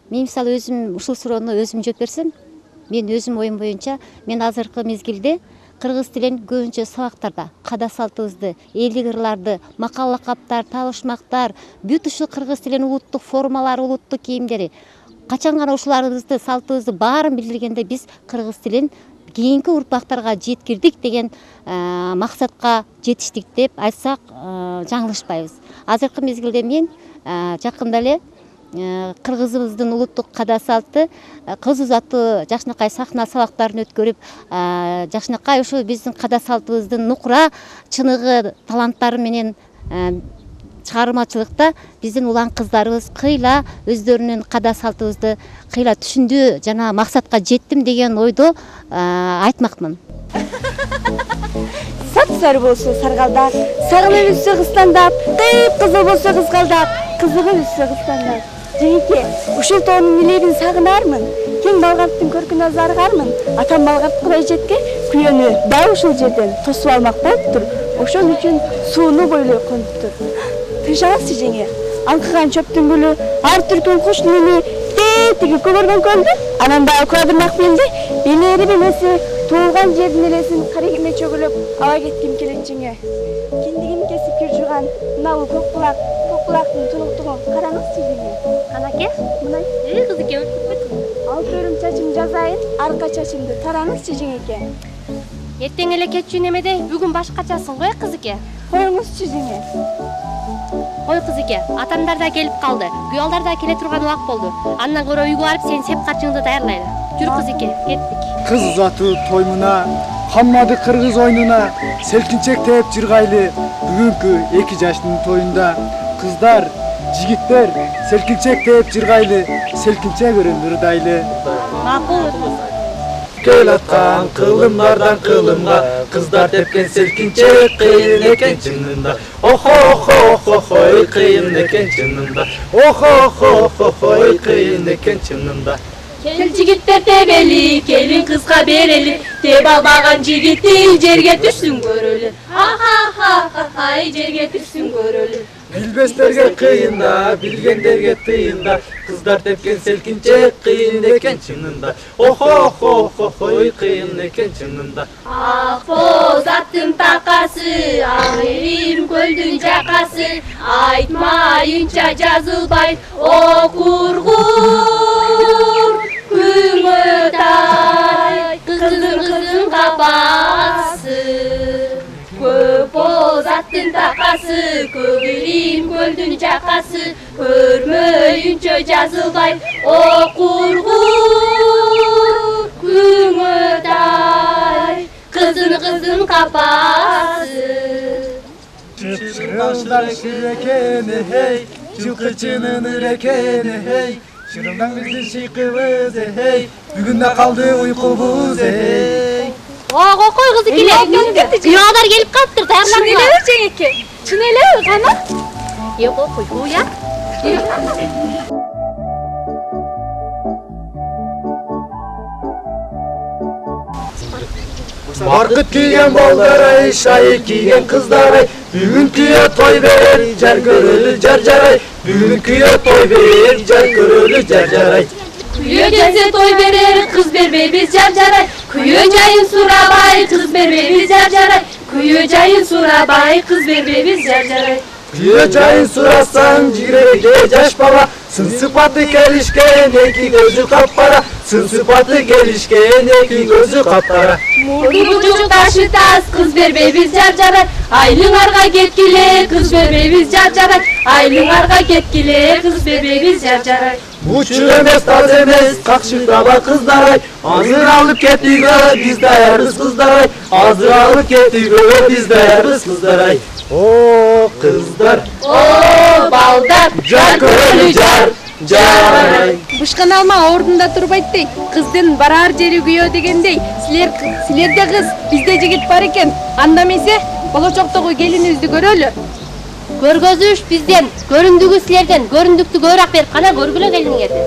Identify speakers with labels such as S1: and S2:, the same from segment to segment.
S1: Мен мисалы өзім ушул суроону өзім жооп берсем, мен өзім оюм боюнча, мен азыркы мезгилде кыргыз тилин көбүнчө сабактарда када салтыбызды, элдик ырларды, макал лакаптар, табышмактар, бүт ушул кыргыз тилинин улуттук формалары, улуттук кийимдери, качан гана ушуларыбызды, салтыбызды баарын билдиргенде биз кыргыз тилин кийинки урпактарга жеткирдик деген максатка жетиштик деп айтсак жаңылышпайбыз. Азыркы мезгилде мен жакында эле кыргызыбыздын улуттук када салты кыз узатуу жакшынакай сахна сабактарын өткөрүп, жакшынакай ушул биздин када салтыбыздын нукура чыныгы таланттары менен чыгармачылыкта биздин улан кыздарыбыз кыйла өздөрүнүн када салтыбызды кыйла түшүндү жана максатка жеттим деген ойдо айтмакмын.
S2: Сап-сары болсо саргалдак, сагынып үстү кыстандап, кып-кызыл болсо кызгалдап, кызыгып үстү кыстандап. Жеңеке, ушул тоонун илебин сагынармын, кең балгарттын көркүнө зарыгармын. Атам балгарт кудай жетке күйөнү дал ушул жерден тосуп алмак болуптур. Ошол үчүн сууну бойлой конуптур. Тыйшаңызчы жеңе, аңкыган чөптүн гүлү, ар түркүн куш неми, тиги көгөргөн көлдү, анан дагы куадырмак белди, бенери бенеси, туулган жердин элесин карегиме чөгүлөп, ала кетким келет жеңе. Киндигим кесип кир жуган, мынабу көк булактын тунуктугун караңызчы жеңе.
S1: Канаке,
S2: мына
S1: кызыке өтүп
S2: ал төрүм чачым жазайын, арка чачымды тараңызчы жеңеке.
S3: Эртең эле кетчү немеде, бүгүн башкачасың го кызыке.
S2: Коюңузчу жеңе.
S3: Кой кызыке, атамдар да келип калды, күйалдар да келе турган убак болду. Андан көрө үйгө барып сен сепкатчыңды даярлайлы. Жүр кызыке, кеттик.
S4: Кыз узатуу тоймуна, хаммады кыргыз ойнуна, селкинчек тээп жыргайлы. Бүгүнкү 2 жаштын тоюнда кыздар, жигиттер селкинчек тээп жыргайлы, селкинчек өрөн ырдайлы.
S3: Макул.
S5: Кел аткан кылымдардан кылымга, кыздар тепкен селкинчек кыйын экен чынында. Охо-хо-хо-хой кыйын экен чынында. Охо-хо-хо-хой кыйын экен чынында.
S3: Кел жигиттер тебели, келин кызга берели, теб албаган жигитти жерге түшсүн көрөлү. Ха-ха-ха-хай жерге түшсүн көрөлү.
S5: Билбестерге кыйында, билгендерге тыйында, кыздар тепкен селкинчек кыйын экен чынында. Охо-хо-хо-хой кыйын экен чынында.
S3: Ак боз аттын такасы, ак эрим көлдүн жакасы, айтмайынча жазылбайт, о кургур күмөтай, кыздын капасы. Көк боз аттын такасы, көк эрим көлдүн жакасы, көрмөйүнчө жазылбайт, о кургур күмөтай, кыздын капасы.
S4: Çırıldan şirekeni hey, жылкычынын ырекени hey, Шырылдан биздин шыйкыбыз hey, бүгүн да калды уйкубуз hey.
S3: Ого кой кызы келе. Күйалдар келип калыптыр, даярланып.
S2: Чын эле жеңеке. Чын эле кана?
S3: Эко кой, уя.
S5: Баркыт кийген балдар-ай, шайы кийген кыздар-ай, бүгүн күйө той берер, жар көрөлү жар жарай. Бүгүн күйө той берер, жар көрөлү жар жарай.
S3: Күйө келсе той берер, кыз бербейбиз жар жарай. Күйө жайын сурабай, кыз бербейбиз жар жарай. Күйө жайын сурабай, кыз бербейбиз жар жарай.
S5: Күйө жайын сурасаң, жиректе жаш бала, сын сыпаты келишкен, эки көзү капкара. Сын сыпаты келишкен, эки көзү капкара.
S3: Мурду чук ташы тас, кыз бербейбиз жар жарай. Айлыңарга кеткиле, кыз бербейбиз жар жарай. Айлыңарга кеткиле, кыз бербейбиз жар жарай.
S5: Бучу эмес, таз эмес, какшыктаба кыздар-ай. Азыр алып кетүүгө биз даярбыз кыздар-ай. Азыр алып кетүүгө биз даярбыз кыздар-ай. О кыздар,
S3: О балдар,
S5: жар көрөлү жар жарай.
S2: Бышкан алма ордунда турбайт дейт. Кыздын барар жери күйөө дегендей. Силерде кыз, бизде жигит бар экен. Анда эмесе, болочоктогу келинибизди көрөлү.
S3: көргөзүш бизден, көрүндүгү силерден, көрүндүктү көбүрөөк берип кана көргүлө келиңерди.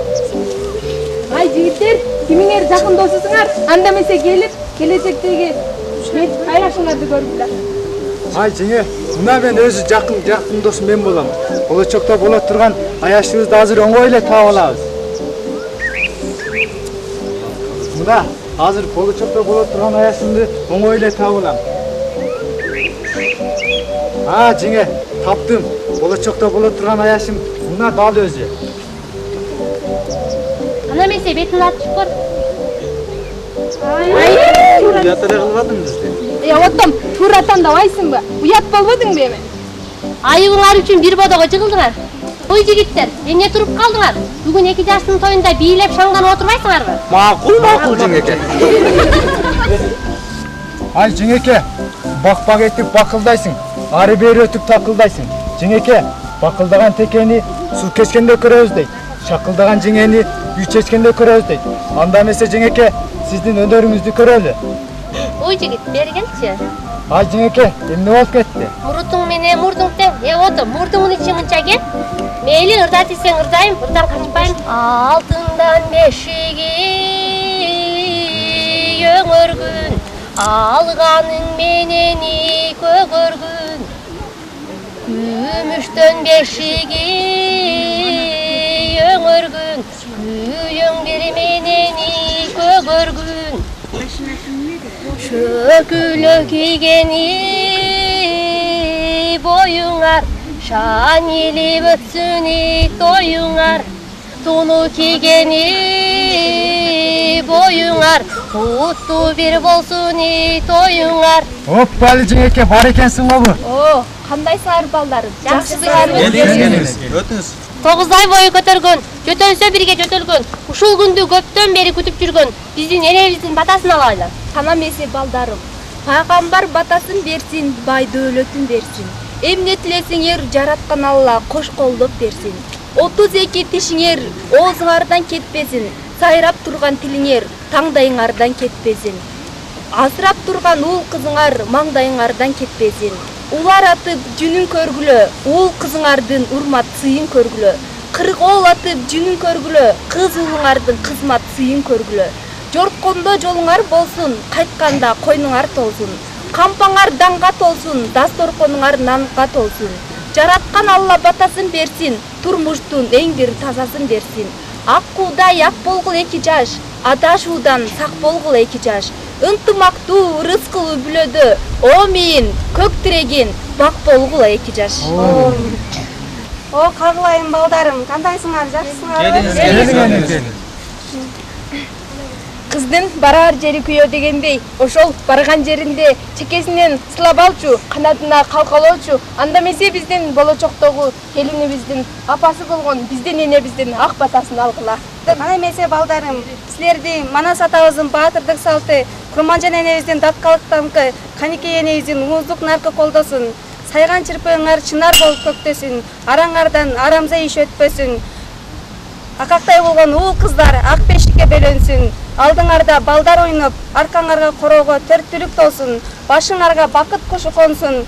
S2: Ай жигиттер, кимиңер жакын досусуңар, анда эмесе келип, келечектеги кайрашыңарды көргүлө.
S4: Ай жеңе, мына мен өзү жакын досум мен болом. Болочокто боло турган аяшыбызды азыр оңой эле таап алабыз. Мына азыр болочокто боло турган аяшымды оңой эле таап алам. Жеңе, таптым. Болочокто боло турган аяшым мына дал өзү.
S1: Ана эмесе бетин ачып көр.
S5: Уят эле кылбадың бизди.
S3: Оттом, туура тандабайсыңбы? Уят болбодуңбу эми?
S1: Айыбыңар үчүн бир бодого жыгылдыңар. Той жигиттер, эмне туруп калдыңар? Бүгүн 2 жаштын тоюнда бийлеп шаңданып отурбайсыңарбы?
S5: Макул жеңеке.
S4: Ай жеңеке, бак-бак этип бакылдайсың, ары бери өтүп такылдайсың. Жеңеке, бакылдаган текени суу кечкенде көрөбүз дейт. Шакылдаган жеңени үй чечкенде көрөбүз дейт. Анда эмесе жеңеке, сиздин өнөрүңүздү көрөлү.
S1: Ой жигит, бери келчи.
S4: Ай жеңеке, эмне болуп кетти?
S1: Мурутуң менен мурдуң тең. Ото, мурдуңун ичи мынча кеп. Мейли ырда десең ырдайм, ырдан качпайм. Алтындан бешиги өңөргүн, алганың менени көгөргүн. Күмүштөн бешиги өңөргүн, күйөң бир менени көгөргүн. Çökülü giygeni boyunar, şan ili ötsüni toyunar. Tunu giygeni boyunar, kutlu bir bolsuni toyunar.
S4: Hoppali жеңеке, бар экенсиң го.
S3: О, кандайсыңар балдарым?
S1: Жакшысыңарбы?
S5: Өтүңүз.
S1: 9 ай бою көтөргөн, жөтөлсө бирге жөтөлгөн, ушул күндү көптөн бери күтүп жүргөн биздин энебиздин батасын алайлы.
S3: Канам эсе балдарым. Пайгамбар батасын берсин, бай дөөлөтүн берсин. Эмне тилесиңер жараткан Алла кош колдоп берсин. 32 тишиңер оозуңардан кетпесин, сайрап турган тилиңер таңдайыңардан кетпесин. Асырап турган уул кызыңар маңдайыңардан кетпесин. Улар атып жүнүн көргүлө, уул кызыңардын урмат сыйын көргүлө. Кыргоол атып жүнүн көргүлө, кыз уулуңардын кызмат сыйын көргүлө. Жорткондо жолуңар болсун, кайтканда койнуңар толсун. Кампаңар данга толсун, дасторконуңар нанга толсун. Жараткан Алла батасын берсин, турмуштун эң бир тазасын берсин. Ак куудай ак болгул 2 жаш, адашуудан сак болгул 2 жаш. Ынтымактуу, рыскылуу бүлөдө, омин, көк тирегин, бак болгул 2 жаш.
S2: О, кагылайын балдарым, кандайсыңар, жакшысыңарбы?
S3: Кыздын барар жери күйөө дегендей, ошол барган жеринде чекесинен сылап алчу, канатына калкалоочу, анда эмесе биздин болочоктогу келинибиздин апасы болгон биздин энебиздин ак батасын алгыла.
S2: Ана эмесе балдарым, силерди Манас атабыздын баатырдык салты, Курманжан энебиздин даткалыктанкы, Каникей энебиздин муздук наркы колдосун. Сайган чырпыыңар чынар болуп көктөсүн, араңардан арамза иш өтпөсүн. Акактай болгон уул кыздар ак бешикке бөлөнсүн. Алдыңарда балдар ойноп, аркаңарга короого төрттүлүк толсун. Башыңарга бакыт кушу консун.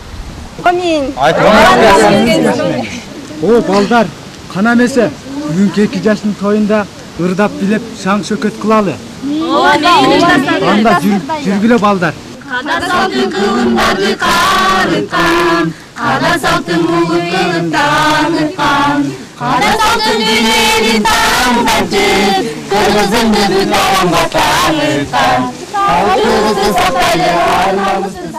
S2: Амин.
S4: О, балдар, кана эмесе бүгүнкү 2 жаштын тоюнда ырдап билеп шаң шөкөт кылалы. Анда жүргүлө балдар.
S3: Када салтын кылымдарды карыткан, када салтын мулдукын таңыткан, када салтын дүйнөнүн таңдатып, кыргызыңды бүт аламга таңыткан. Кыргызды сактайлы, арманыбызды